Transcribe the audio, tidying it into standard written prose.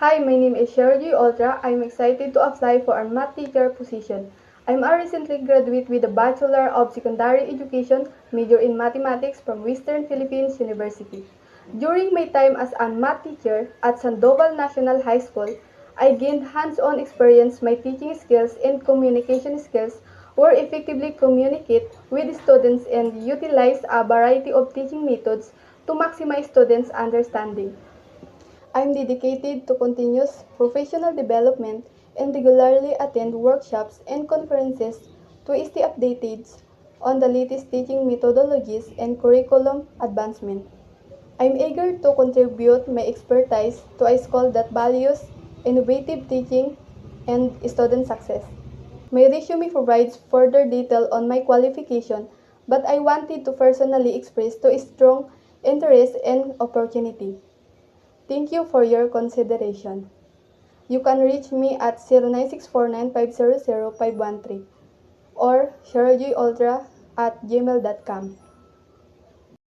Hi, my name is Sherry Ultra. I'm excited to apply for a math teacher position. I'm a recently graduate with a Bachelor of Secondary Education major in Mathematics from Western Philippines University. During my time as a math teacher at Sandoval National High School, I gained hands-on experience my teaching skills and communication skills were effectively communicate with students and utilize a variety of teaching methods to maximize students' understanding. I'm dedicated to continuous professional development and regularly attend workshops and conferences to stay updated on the latest teaching methodologies and curriculum advancement. I'm eager to contribute my expertise to a school that values innovative teaching and student success. My resume provides further detail on my qualification, but I wanted to personally express to strong interest and opportunity. Thank you for your consideration. You can reach me at 096495000513 or sherjoyultra@gmail.com.